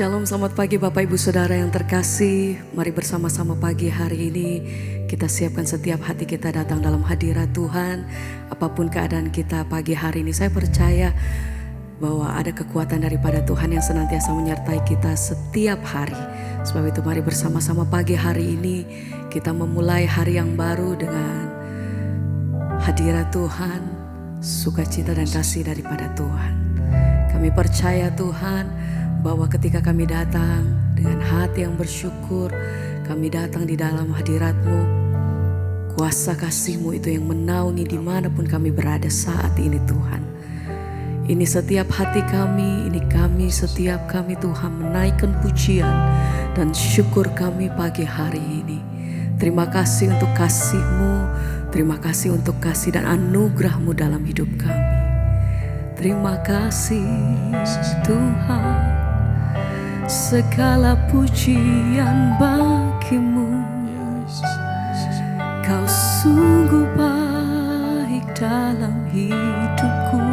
Shalom, selamat pagi Bapak Ibu Saudara yang terkasih. Mari bersama-sama pagi hari ini kita siapkan setiap hati kita datang dalam hadirat Tuhan. Apapun keadaan kita pagi hari ini, saya percaya bahwa ada kekuatan daripada Tuhan yang senantiasa menyertai kita setiap hari. Sebab itu mari bersama-sama pagi hari ini kita memulai hari yang baru dengan hadirat Tuhan, sukacita dan kasih daripada Tuhan. Kami percaya Tuhan bahwa ketika kami datang dengan hati yang bersyukur, kami datang di dalam hadirat-Mu, kuasa kasih-Mu itu yang menaungi dimanapun kami berada saat ini Tuhan. Ini setiap hati kami, ini kami, setiap kami Tuhan menaikkan pujian dan syukur kami pagi hari ini. Terima kasih untuk kasih-Mu, terima kasih untuk kasih dan anugerah-Mu dalam hidup kami. Terima kasih Tuhan, segala pujian bagi-Mu. Kau sungguh baik dalam hidupku,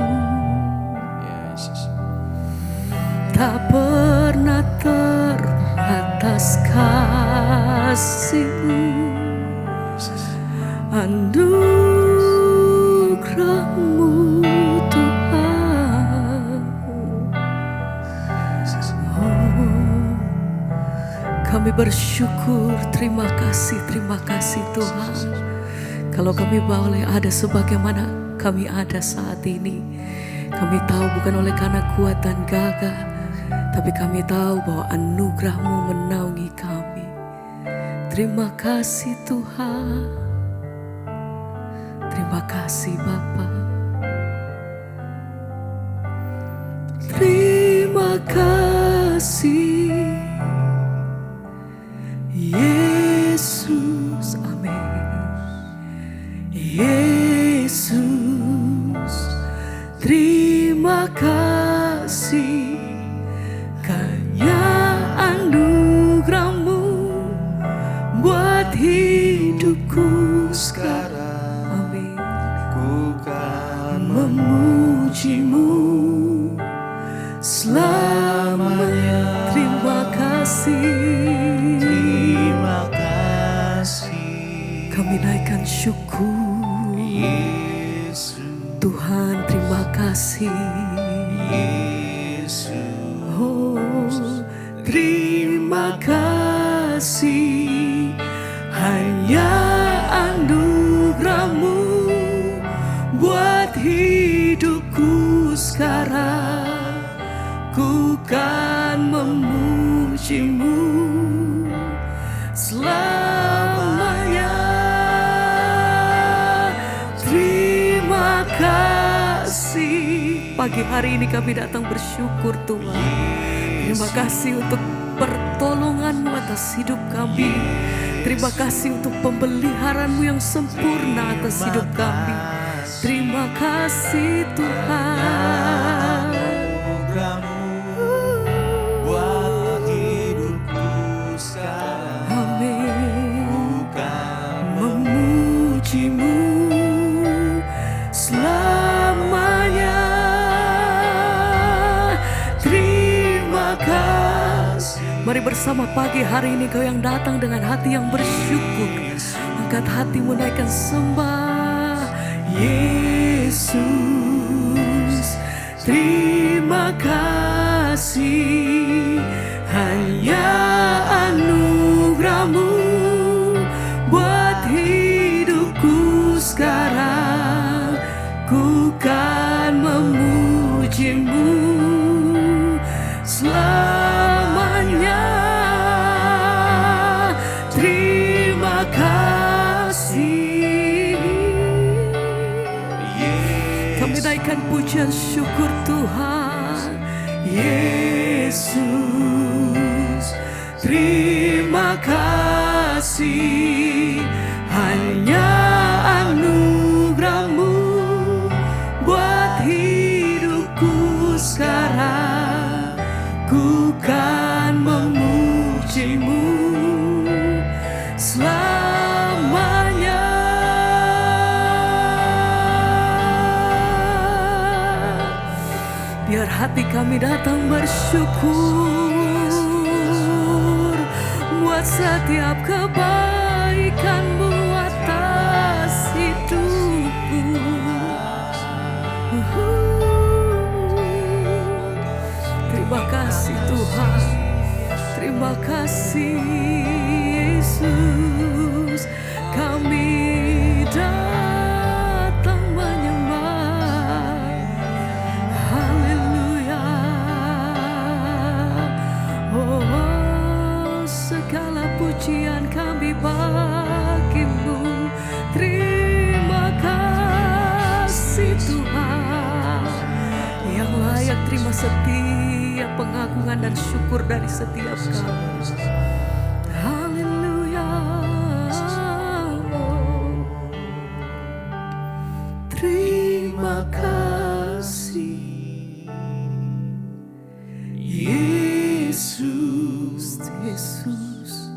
tak pernah terbatas kasih-Mu, anugerah-Mu Tuhan. Kami bersyukur, terima kasih Tuhan. Kalau kami boleh ada sebagaimana kami ada saat ini, kami tahu bukan oleh karena kuat dan gagah, tapi kami tahu bahwa anugerah-Mu menaungi kami. Terima kasih Tuhan, terima kasih Bapa. Terima kasih Yesus, amin. Yesus, terima kasih karena anugerah-Mu buat hidupku sekarang. Amin. Ku kan memuji-Mu selamanya. Terima kasih. Kami naikkan syukur Yesus, Tuhan, terima kasih Yesus. Oh, terima kasih, hanya anugerah-Mu buat hidupku sekarang. Ku kan memuji-Mu selamanya. Terima kasih. Pagi hari ini kami datang bersyukur Tuhan. Terima kasih untuk pertolongan-Mu atas hidup kami. Terima kasih untuk pemeliharaan-Mu yang sempurna atas hidup kami. Terima kasih Tuhan. Buat hidupku sekarang. Amin. Bukan Memuji-Mu selamanya. Terima kasih. Mari bersama pagi hari ini kau yang datang dengan hati yang bersyukur, angkat hatimu, naikkan sembah. Yesus, terima kasih, hanya anugerah-Mu buat hidupku sekarang. Ku kan memuji-Mu selamanya. Terima kasih. Kami naikkan pujian syukur Tuhan. Yesus, terima kasih, hanya anugerah-Mu buat hidupku sekarang. Ku kan memuji-Mu selamanya. Biar hati kami datang bersyukur. setiap kebaikan-Mu atas hidupku. Terima kasih Tuhan, terima kasih Yesus. Kami datang menyembah. Haleluya. Oh, segala pujian kami bagi-Mu. Terima kasih Tuhan, yang layak terima setiap pengagungan dan syukur dari setiap kami. Haleluya. Terima kasih Yesus, Yesus,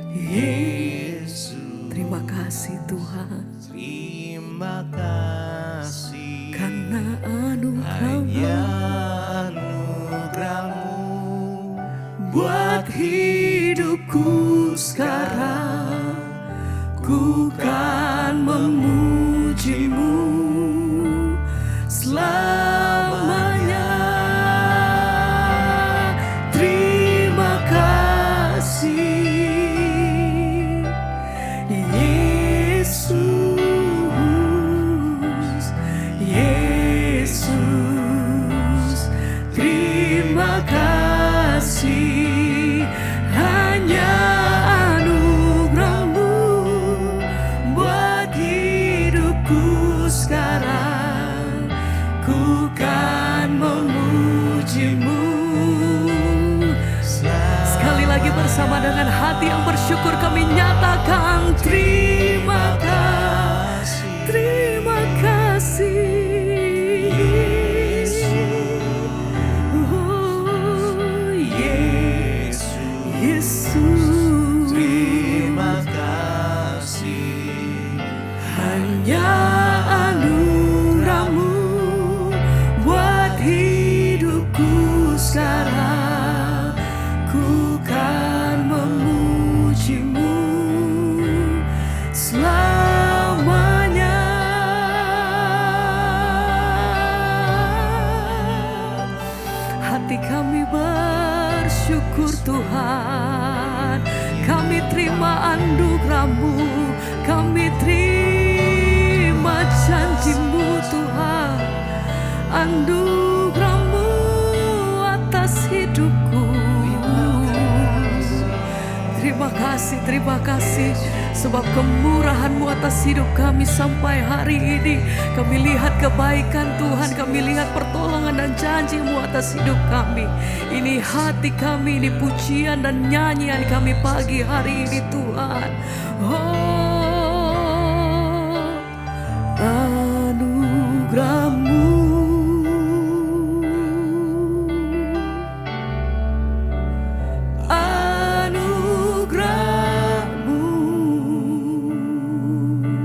Yesus. Terima kasih Tuhan, Terima kasih karena hanya anugerah-Mu anugerah-Mu buat hidupku sekarang. Ku kan memuji-Mu selamanya. Terima kasih Yesus, Yesus. Terima kasih hanya anugerah-Mu buat hidupku sekarang. Ku kan memuji-Mu. Sekali lagi bersama dengan hati yang bersyukur kami nyatakan terima kasih, terima kasih. Oh, Yesus, Yesus. Terima kasih Hanya anugerah-Mu buat hidupku sekarang. Ku kan memuji-Mu selamanya. Hati kami bersyukur Tuhan, kami terima anugerah-Mu, kami terima janji-Mu Tuhan, anugerah-Mu atas hidupku. Terima kasih sebab kemurahan-Mu atas hidup kami sampai hari ini. Kami lihat kebaikan Tuhan, kami lihat pertolongan dan janji-Mu atas hidup kami. Ini hati kami, ini pujian dan nyanyian kami pagi hari ini Tuhan. Oh, anugerah-Mu,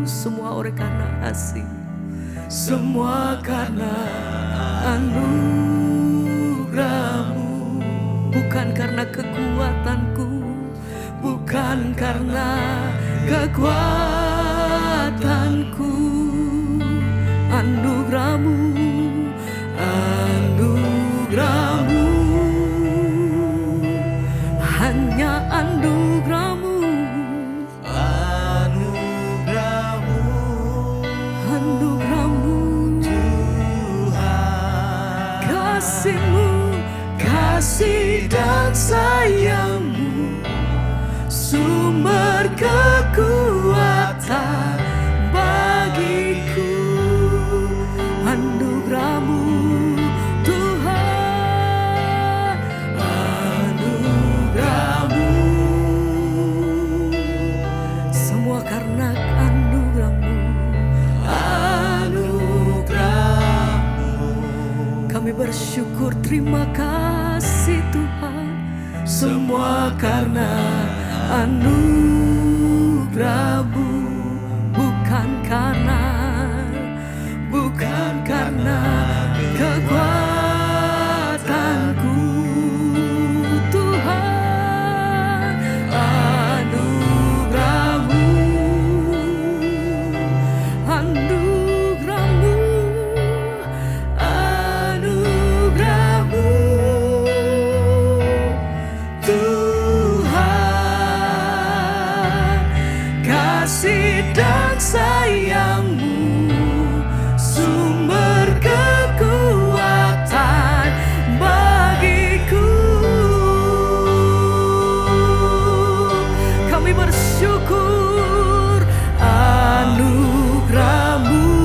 semua oleh karena kasih, semua karena anugerah-Mu, bukan karena kekuatanku, bukan karena kekuatanku. Anugerah-Mu, anugerah-Mu, hanya anugerah-Mu. Kasih dan sayang-Mu, sumber kekuatan bagiku. Anugerah-Mu Tuhan, anugerah-Mu, semua karena anugerah-Mu, anugerah-Mu. Kami bersyukur, terima kasih Tuhan, semua karena anugerah-Mu, bukan karena kekuatanku Tuhan. kasih dan sayang-Mu, sumber kekuatan bagiku. Kami bersyukur anugerah-Mu,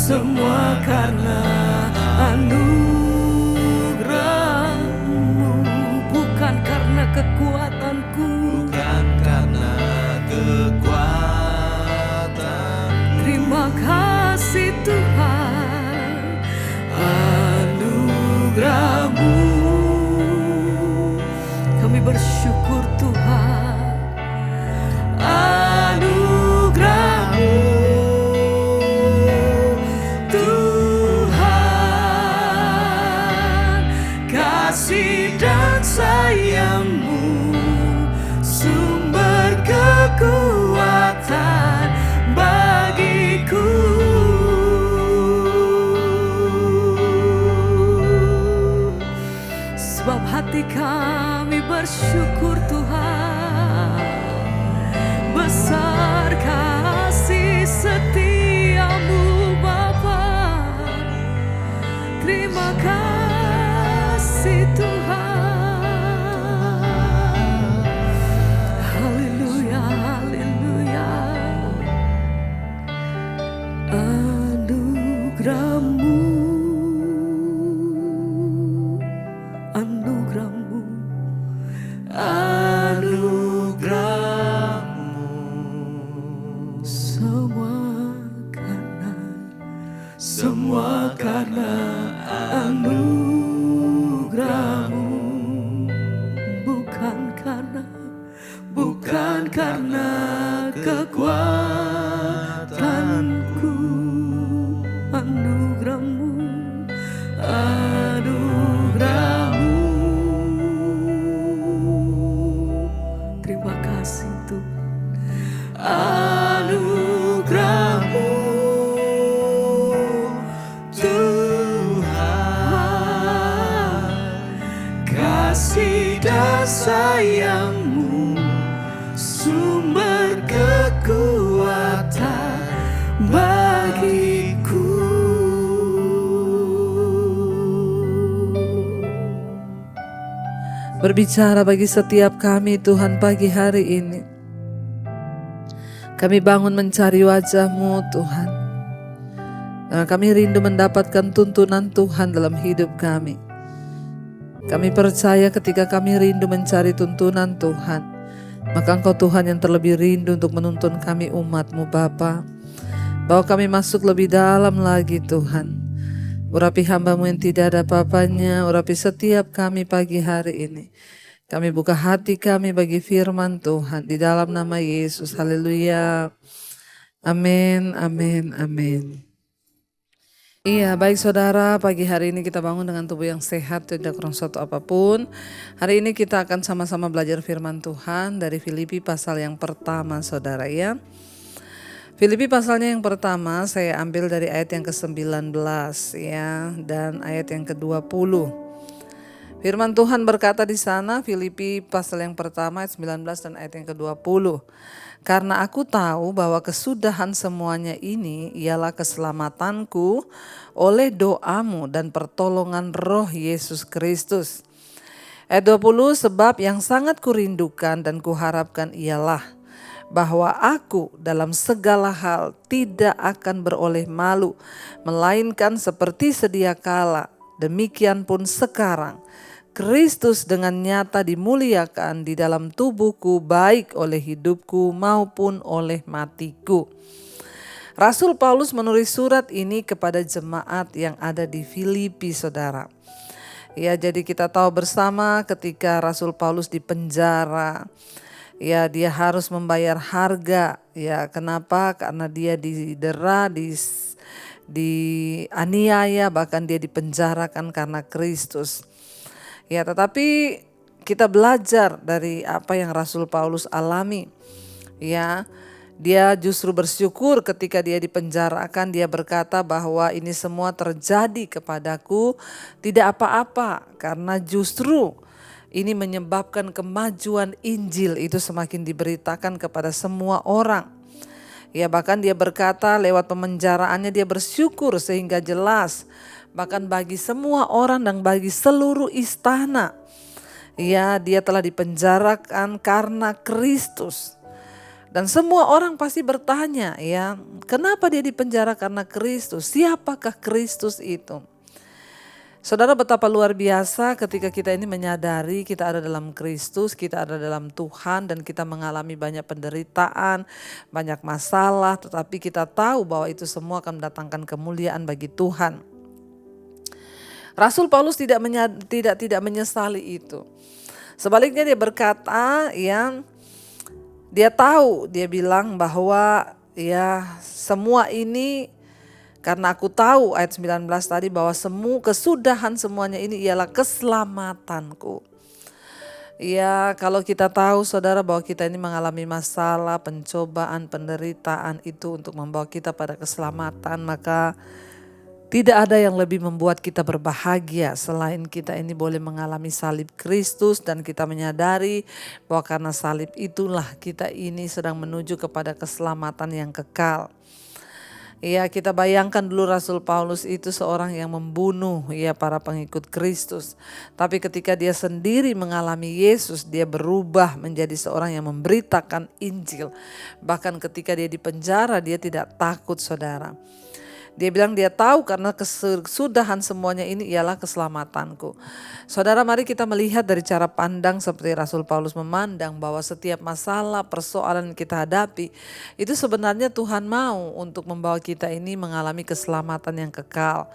semua karena anugerah-Mu, bukan karena kekuatanku, bukan karena kekuatan. Terima kasih Tuhan, anugerah-Mu. Kami bersyukur Tuhan, anugerah-Mu. Kasih dan sayang-Mu, sumber kekuatan bagiku. Sebab hati kami bersyukur Tuhan, besar kasih setia-Mu Bapa. Terima kasih Tuhan, haleluya, haleluya. Anugerah-Mu, anugerah-Mu, Anugerah-Mu, semua karena anugerah-Mu, bukan karena kekuatanku. Anugerah-Mu, anugerah-Mu. Terima kasih Tuhan, anugerah-Mu Tuhan, kasih dan sayang-Mu, sumber kekuatan bagiku. Berbicara bagi setiap kami Tuhan pagi hari ini. Kami bangun mencari wajah-Mu Tuhan, karena kami rindu mendapatkan tuntunan Tuhan dalam hidup kami. Kami percaya ketika kami rindu mencari tuntunan Tuhan, maka Engkau Tuhan yang terlebih rindu untuk menuntun kami umat-Mu Bapa. Bawa kami masuk lebih dalam lagi Tuhan. Urapi hamba-Mu yang tidak ada apa-apanya, urapi setiap kami pagi hari ini. Kami buka hati kami bagi firman Tuhan di dalam nama Yesus. Haleluya. Amin, amin, amin. Iya, baik saudara, pagi hari ini kita bangun dengan tubuh yang sehat, tidak kurang suatu apapun. Hari ini kita akan sama-sama belajar firman Tuhan dari Filipi pasal yang pertama saudara ya. Filipi pasalnya yang pertama saya ambil dari ayat yang ke-19 ya, dan ayat yang ke-20. Firman Tuhan berkata di sana, Filipi pasal yang pertama ayat 19 dan ayat yang ke-20. Karena aku tahu bahwa kesudahan semuanya ini ialah keselamatanku oleh doa-Mu dan pertolongan Roh Yesus Kristus. Ayat 20, sebab yang sangat kurindukan dan kuharapkan ialah bahwa aku dalam segala hal tidak akan beroleh malu, melainkan seperti sedia kala, demikian pun sekarang, Kristus dengan nyata dimuliakan di dalam tubuhku, baik oleh hidupku maupun oleh matiku. Rasul Paulus menulis surat ini kepada jemaat yang ada di Filipi, saudara. Ya, jadi kita tahu bersama ketika Rasul Paulus di penjara, ya dia harus membayar harga. Ya, kenapa? Karena dia didera, dianiaya, bahkan dia dipenjarakan karena Kristus. Ya, tetapi kita belajar dari apa yang Rasul Paulus alami. Ya, Dia justru bersyukur ketika dia dipenjarakan. Dia berkata bahwa ini semua terjadi kepadaku tidak apa-apa, karena justru ini menyebabkan kemajuan Injil itu semakin diberitakan kepada semua orang. Ya, bahkan dia berkata lewat pemenjaraannya dia bersyukur sehingga jelas bahkan bagi semua orang dan bagi seluruh istana. Ya, dia telah dipenjarakan karena Kristus. Dan semua orang pasti bertanya, ya, kenapa dia dipenjara karena Kristus? Siapakah Kristus itu? Saudara, betapa luar biasa ketika kita ini menyadari kita ada dalam Kristus, kita ada dalam Tuhan, dan kita mengalami banyak penderitaan, banyak masalah, tetapi kita tahu bahwa itu semua akan mendatangkan kemuliaan bagi Tuhan. Rasul Paulus tidak menyesali itu. Sebaliknya dia berkata, ya, dia tahu, dia bilang bahwa ya semua ini karena aku tahu ayat 19 tadi bahwa kesudahan semuanya ini ialah keselamatanku. Ya, kalau kita tahu saudara bahwa kita ini mengalami masalah, pencobaan, penderitaan itu untuk membawa kita pada keselamatan, maka tidak ada yang lebih membuat kita berbahagia selain kita ini boleh mengalami salib Kristus dan kita menyadari bahwa karena salib itulah kita ini sedang menuju kepada keselamatan yang kekal. Ya, kita bayangkan dulu Rasul Paulus itu seorang yang membunuh ya para pengikut Kristus. Tapi ketika dia sendiri mengalami Yesus, dia berubah menjadi seorang yang memberitakan Injil. Bahkan ketika dia di penjara, dia tidak takut, saudara. Dia bilang dia tahu karena kesudahan semuanya ini ialah keselamatanku. Saudara, mari kita melihat dari cara pandang seperti Rasul Paulus memandang bahwa setiap masalah, persoalan yang kita hadapi itu sebenarnya Tuhan mau untuk membawa kita ini mengalami keselamatan yang kekal.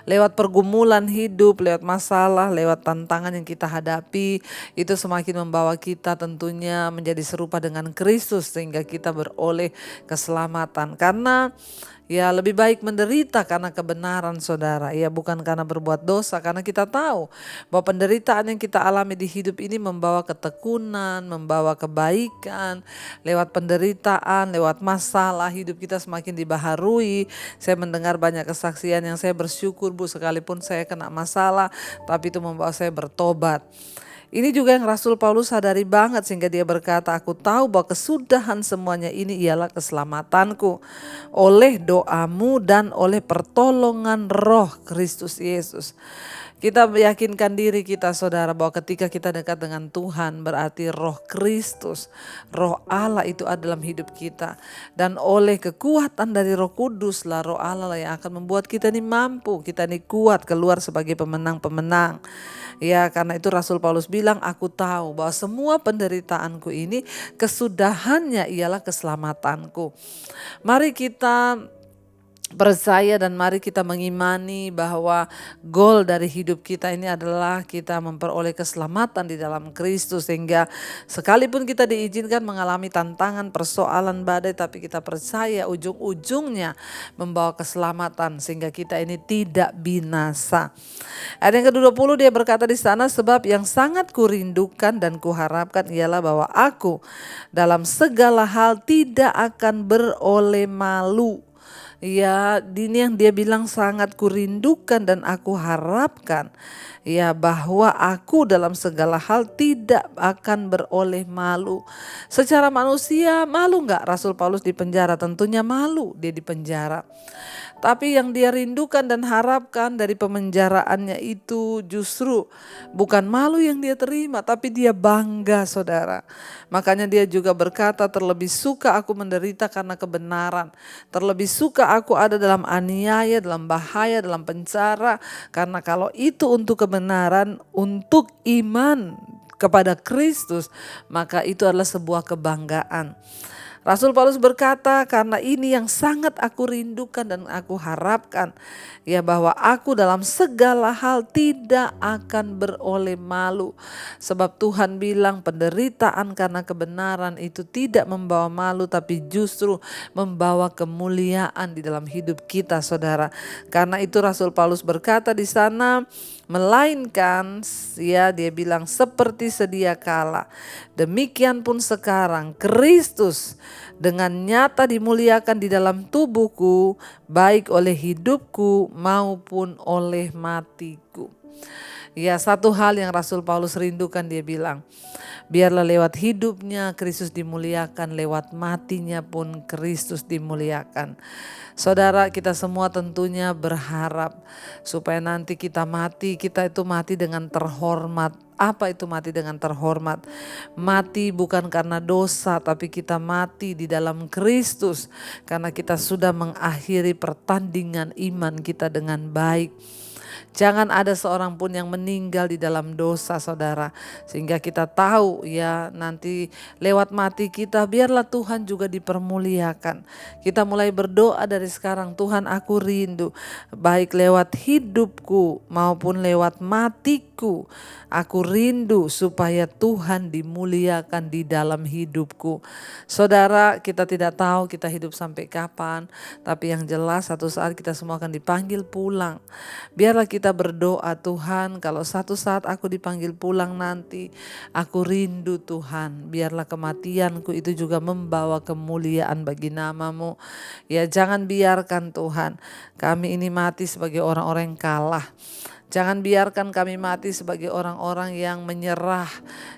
Lewat pergumulan hidup, lewat masalah, lewat tantangan yang kita hadapi, itu semakin membawa kita tentunya menjadi serupa dengan Kristus sehingga kita beroleh keselamatan. Karena ya lebih baik menderita karena kebenaran, saudara. Ya, bukan karena berbuat dosa, karena kita tahu bahwa penderitaan yang kita alami di hidup ini membawa ketekunan, membawa kebaikan. Lewat penderitaan, lewat masalah, hidup kita semakin dibaharui. Saya mendengar banyak kesaksian yang saya bersyukur, Bu, sekalipun saya kena masalah, tapi itu membawa saya bertobat. Ini juga yang Rasul Paulus sadari banget sehingga dia berkata, aku tahu bahwa kesudahan semuanya ini ialah keselamatanku oleh doamu dan oleh pertolongan Roh Kristus Yesus. Kita meyakinkan diri kita, saudara, bahwa ketika kita dekat dengan Tuhan berarti Roh Kristus, Roh Allah itu ada dalam hidup kita. Dan oleh kekuatan dari Roh Kudus lah, Roh Allah lah yang akan membuat kita ini mampu, kita ini kuat keluar sebagai pemenang-pemenang. Ya, karena itu Rasul Paulus bilang, aku tahu bahwa semua penderitaanku ini kesudahannya ialah keselamatanku. Mari kita percaya dan mari kita mengimani bahwa goal dari hidup kita ini adalah kita memperoleh keselamatan di dalam Kristus, sehingga sekalipun kita diizinkan mengalami tantangan, persoalan, badai, tapi kita percaya ujung-ujungnya membawa keselamatan sehingga kita ini tidak binasa. Ayat yang ke-20 dia berkata di sana, sebab yang sangat kurindukan dan kuharapkan ialah bahwa aku dalam segala hal tidak akan beroleh malu. Ya, ini yang dia bilang sangat kurindukan dan aku harapkan, ya, bahwa aku dalam segala hal tidak akan beroleh malu. Secara manusia malu enggak Rasul Paulus di penjara? Tentunya malu dia di penjara. Tapi yang dia rindukan dan harapkan dari pemenjaraannya itu justru bukan malu yang dia terima, tapi dia bangga, saudara. Makanya dia juga berkata, terlebih suka aku menderita karena kebenaran. Terlebih suka aku ada dalam aniaya, dalam bahaya, dalam penjara. Karena kalau itu untuk kebenaran, untuk iman kepada Kristus, maka itu adalah sebuah kebanggaan. Rasul Paulus berkata, karena ini yang sangat aku rindukan dan aku harapkan, ya, bahwa aku dalam segala hal tidak akan beroleh malu. Sebab Tuhan bilang penderitaan karena kebenaran itu tidak membawa malu, tapi justru membawa kemuliaan di dalam hidup kita, saudara. Karena itu Rasul Paulus berkata di sana, melainkan, ya, dia bilang seperti sedia kala, demikian pun sekarang Kristus dengan nyata dimuliakan di dalam tubuhku, baik oleh hidupku maupun oleh matiku. Ya, satu hal yang Rasul Paulus rindukan, dia bilang, biarlah lewat hidupnya Kristus dimuliakan, lewat matinya pun Kristus dimuliakan. Saudara, kita semua tentunya berharap supaya nanti kita itu mati dengan terhormat. Apa itu mati dengan terhormat? Mati bukan karena dosa, tapi kita mati di dalam Kristus karena kita sudah mengakhiri pertandingan iman kita dengan baik. Jangan ada seorang pun yang meninggal di dalam dosa, saudara. Sehingga kita tahu ya, nanti lewat mati kita biarlah Tuhan juga dipermuliakan. Kita mulai berdoa dari sekarang, Tuhan aku rindu baik lewat hidupku maupun lewat matiku. Aku rindu supaya Tuhan dimuliakan di dalam hidupku. Saudara, kita tidak tahu kita hidup sampai kapan, tapi yang jelas satu saat kita semua akan dipanggil pulang. Biarlah kita berdoa, Tuhan, kalau satu saat aku dipanggil pulang nanti, aku rindu Tuhan, biarlah kematianku itu juga membawa kemuliaan bagi nama-Mu. Ya, jangan biarkan Tuhan kami ini mati sebagai orang-orang yang kalah. Jangan biarkan kami mati sebagai orang-orang yang menyerah.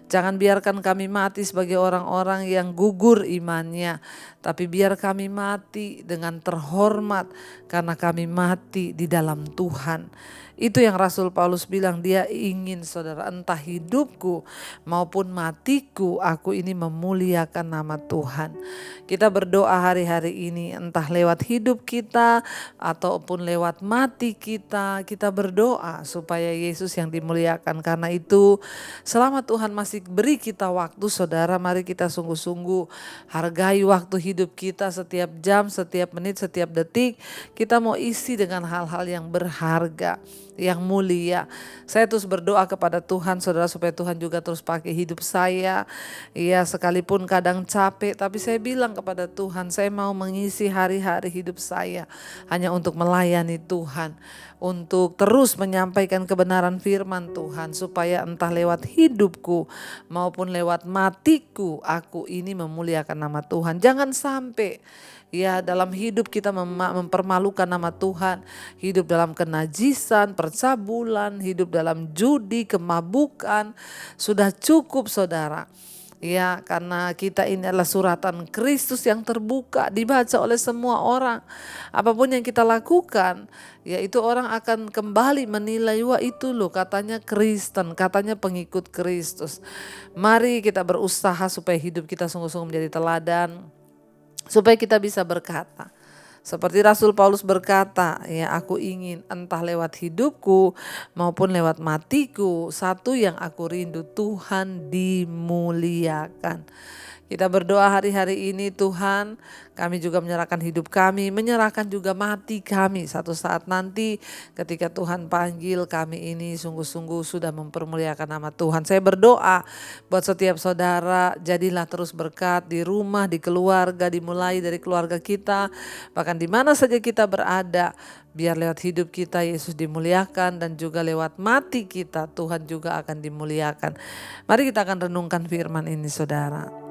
Jangan biarkan kami mati sebagai orang-orang yang gugur imannya. Tapi biar kami mati dengan terhormat karena kami mati di dalam Tuhan. Itu yang Rasul Paulus bilang, dia ingin, saudara, entah hidupku maupun matiku, aku ini memuliakan nama Tuhan. Kita berdoa hari-hari ini, entah lewat hidup kita ataupun lewat mati kita, kita berdoa supaya Yesus yang dimuliakan. Karena itu selama Tuhan masih beri kita waktu, saudara, mari kita sungguh-sungguh hargai waktu hidup kita. Setiap jam, setiap menit, setiap detik kita mau isi dengan hal-hal yang berharga, yang mulia. Saya terus berdoa kepada Tuhan, saudara, supaya Tuhan juga terus pakai hidup saya. Ya, sekalipun kadang capek, tapi saya bilang kepada Tuhan, saya mau mengisi hari-hari hidup saya hanya untuk melayani Tuhan, untuk terus menyampaikan kebenaran firman Tuhan, supaya entah lewat hidupku maupun lewat matiku, aku ini memuliakan nama Tuhan. Jangan sampai ya dalam hidup kita mempermalukan nama Tuhan, hidup dalam kenajisan, percabulan, hidup dalam judi, kemabukan. Sudah cukup, saudara. Ya, karena kita ini adalah suratan Kristus yang terbuka, dibaca oleh semua orang. Apapun yang kita lakukan, ya itu orang akan kembali menilai, wah itu loh katanya Kristen, katanya pengikut Kristus. Mari kita berusaha supaya hidup kita sungguh-sungguh menjadi teladan, supaya kita bisa berkata seperti Rasul Paulus berkata, ya aku ingin entah lewat hidupku maupun lewat matiku, satu yang aku rindu, Tuhan dimuliakan. Kita berdoa hari-hari ini, Tuhan, kami juga menyerahkan hidup kami, menyerahkan juga mati kami. Satu saat nanti ketika Tuhan panggil, kami ini sungguh-sungguh sudah mempermuliakan nama Tuhan. Saya berdoa buat setiap saudara, jadilah terus berkat di rumah, di keluarga, dimulai dari keluarga kita, bahkan di mana saja kita berada. Biar lewat hidup kita Yesus dimuliakan, dan juga lewat mati kita Tuhan juga akan dimuliakan. Mari kita akan renungkan firman ini, saudara.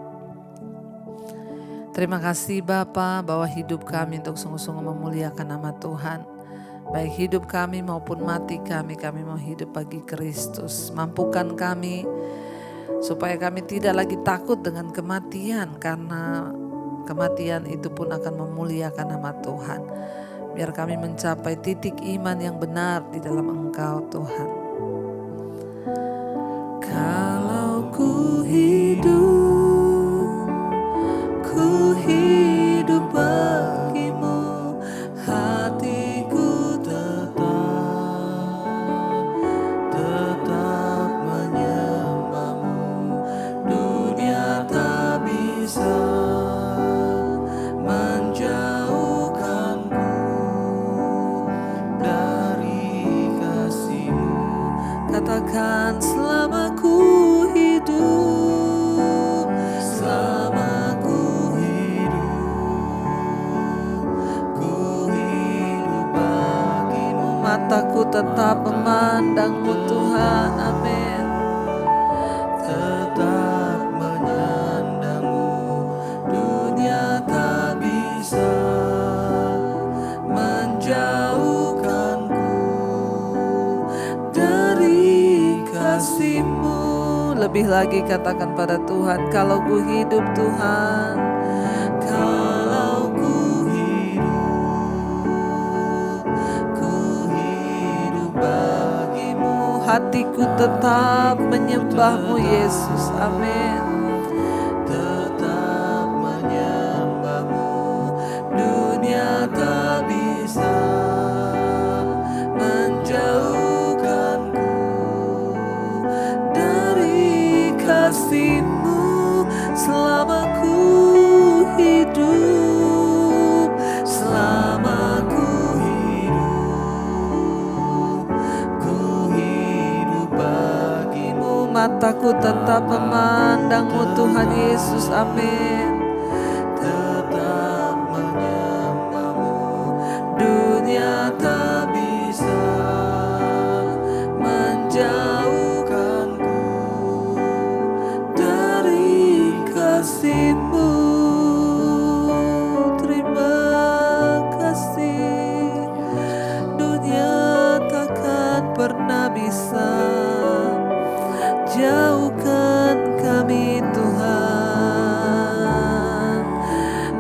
Terima kasih Bapa bahwa hidup kami untuk sungguh-sungguh memuliakan nama Tuhan. Baik hidup kami maupun mati kami mau hidup bagi Kristus. Mampukan kami supaya kami tidak lagi takut dengan kematian, karena kematian itu pun akan memuliakan nama Tuhan. Biar kami mencapai titik iman yang benar di dalam Engkau, Tuhan. Kalau ku hidup bagimu, hatiku tetap menyembahmu. Dunia tak bisa menjauhkanku dari kasih-Mu. Katakan selama ku hidup, Selama ku hidup bagimu. mataku tetap memandang-Mu Tuhan. Amin. Tetap menyandang-Mu. Dunia lebih lagi katakan pada Tuhan, kalau ku hidup Tuhan, Kalau ku hidup bagimu, hatiku tetap menyembah-Mu Yesus. Amin. tetap menyembah-Mu. Dunia tak bisa menjauhkanku Dari kasih-Mu selama ku hidup, selama ku hidup bagimu. mataku tetap memandang-Mu Tuhan Yesus. Amin. Tetap menyembah-Mu. Dunia tak bisa menjauhkanku Dari kasih-Mu, terima kasih. Dunia takkan pernah bisa jauhkan kami Tuhan.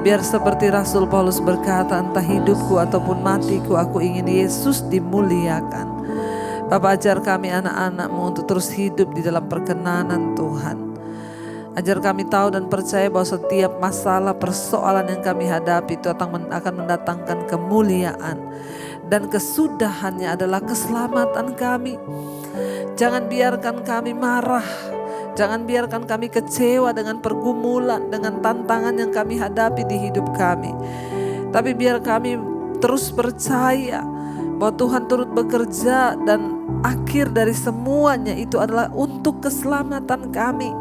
Biar seperti Rasul Paulus berkata, entah hidupku ataupun matiku, aku ingin Yesus dimuliakan. Bapa, ajar kami anak-anak-Mu untuk terus hidup di dalam perkenanan Tuhan. Ajar kami tahu dan percaya bahwa setiap masalah persoalan yang kami hadapi itu akan mendatangkan kemuliaan. Dan kesudahannya adalah keselamatan kami. Jangan biarkan kami marah. Jangan biarkan kami kecewa dengan pergumulan, dengan tantangan yang kami hadapi di hidup kami. Tapi biar kami terus percaya bahwa Tuhan turut bekerja dan akhir dari semuanya itu adalah untuk keselamatan kami.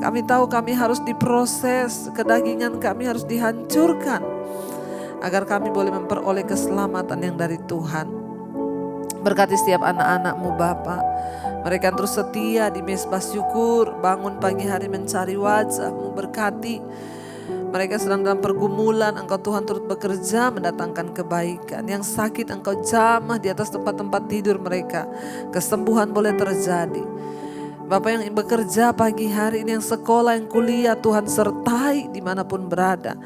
Kami tahu kami harus diproses, kedagingan kami harus dihancurkan agar kami boleh memperoleh keselamatan yang dari Tuhan. Berkati setiap anak-anak-Mu Bapa. Mereka terus setia di mezbah syukur, bangun pagi hari mencari wajah-Mu. Berkati mereka sedang dalam pergumulan, Engkau Tuhan turut bekerja mendatangkan kebaikan. Yang sakit Engkau jamah di atas tempat-tempat tidur mereka, kesembuhan boleh terjadi. Bapak yang bekerja pagi hari ini, yang sekolah, yang kuliah, Tuhan sertai dimanapun berada.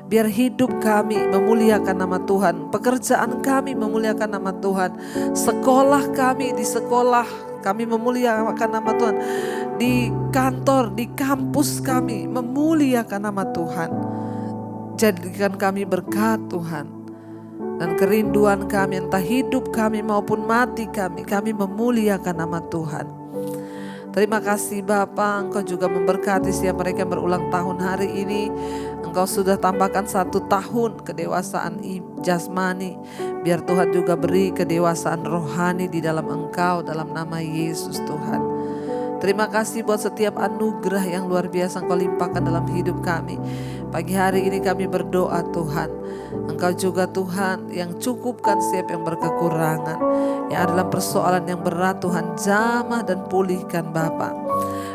Biar hidup kami memuliakan nama Tuhan, pekerjaan kami memuliakan nama Tuhan, sekolah kami, di sekolah kami memuliakan nama Tuhan, di kantor, di kampus kami memuliakan nama Tuhan. Jadikan kami berkat Tuhan. Dan kerinduan kami, entah hidup kami maupun mati kami memuliakan nama Tuhan. Terima kasih Bapa, Engkau juga memberkati setiap mereka yang berulang tahun hari ini. Engkau sudah tambahkan 1 tahun kedewasaan jasmani. Biar Tuhan juga beri kedewasaan rohani di dalam Engkau, dalam nama Yesus Tuhan. Terima kasih buat setiap anugerah yang luar biasa Engkau limpahkan dalam hidup kami. Pagi hari ini kami berdoa Tuhan, Engkau juga Tuhan yang cukupkan setiap yang berkekurangan, yang ada dalam persoalan yang berat Tuhan, jamah dan pulihkan Bapa.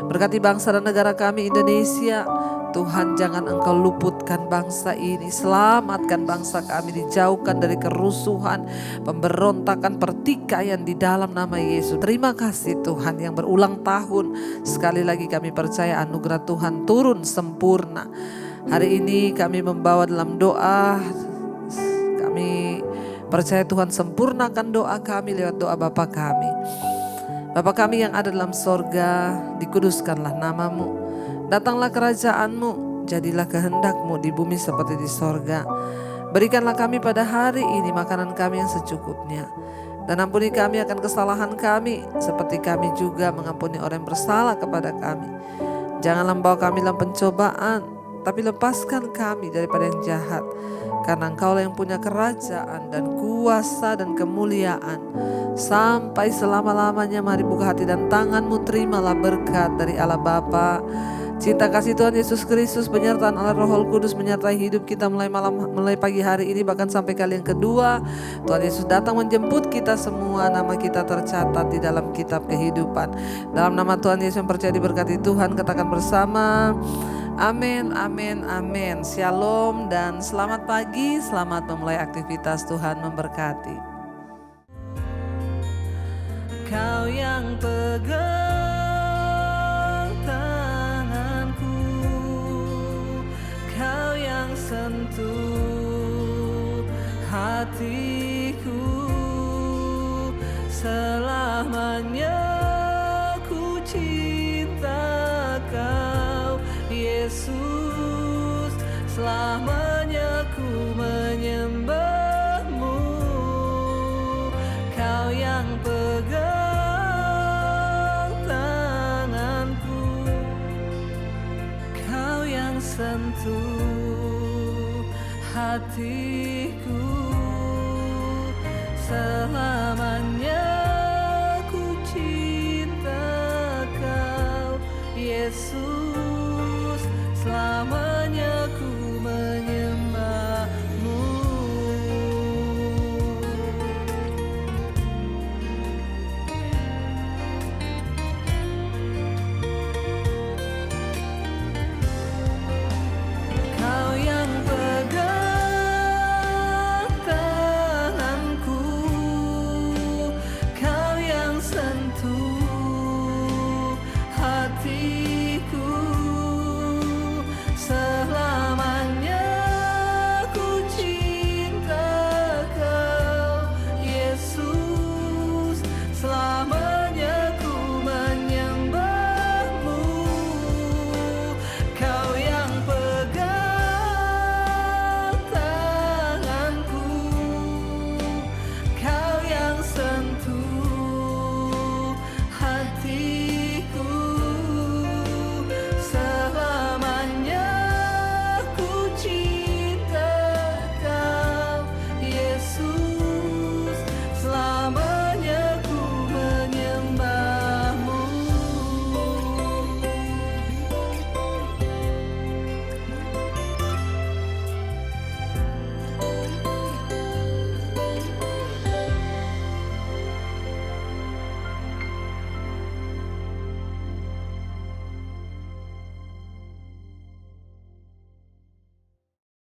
Berkati bangsa dan negara kami Indonesia, Tuhan jangan Engkau luputkan bangsa ini, selamatkan bangsa kami, dijauhkan dari kerusuhan, pemberontakan, pertikaian di dalam nama Yesus. Terima kasih Tuhan yang berulang tahun, sekali lagi kami percaya anugerah Tuhan turun sempurna. Hari ini kami membawa dalam doa, kami percaya Tuhan sempurnakan doa kami lewat doa Bapa kami. Bapa kami yang ada dalam sorga, dikuduskanlah nama-Mu. Datanglah kerajaan-Mu, jadilah kehendak-Mu di bumi seperti di sorga. Berikanlah kami pada hari ini makanan kami yang secukupnya. Dan ampuni kami akan kesalahan kami, seperti kami juga mengampuni orang yang bersalah kepada kami. Janganlah membawa kami dalam pencobaan, tapi lepaskan kami daripada yang jahat. Karena Engkaulah yang punya kerajaan dan kuasa dan kemuliaan sampai selama-lamanya. Mari buka hati dan tangan-Mu, terimalah berkat dari Allah Bapa, cinta kasih Tuhan Yesus Kristus, penyertaan Allah Roh Kudus menyertai hidup kita mulai pagi hari ini bahkan sampai kali yang kedua. Tuhan Yesus datang menjemput kita semua, nama kita tercatat di dalam kitab kehidupan. Dalam nama Tuhan Yesus yang percaya diberkati Tuhan, katakan bersama, amin, amin, amin. Shalom dan selamat pagi, selamat memulai aktivitas. Tuhan memberkati. Kau yang tegar Selamanya ku cinta Kau Yesus, selamanya ku menyembahmu. Kau yang pegang tanganku, Kau yang sentuh hatiku.